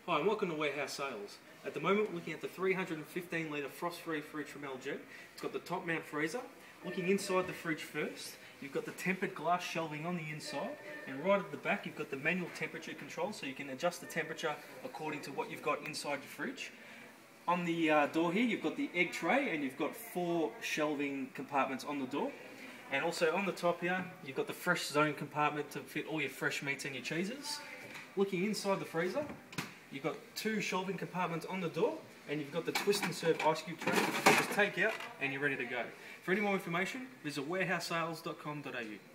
Hi and welcome to Warehouse Sales. At the moment we're looking at the 315 litre frost-free fridge from LG. It's got the top mount freezer. Looking inside the fridge first, you've got the tempered glass shelving on the inside, and right at the back you've got the manual temperature control, so you can adjust the temperature according to what you've got inside your fridge. On the door here you've got the egg tray, and you've got 4 shelving compartments on the door. And also on the top here you've got the fresh zone compartment to fit all your fresh meats and your cheeses. Looking inside the freezer, you've got 2 shelving compartments on the door, and you've got the twist and serve ice cube tray, which you can just take out and you're ready to go. For any more information, visit warehousesales.com.au.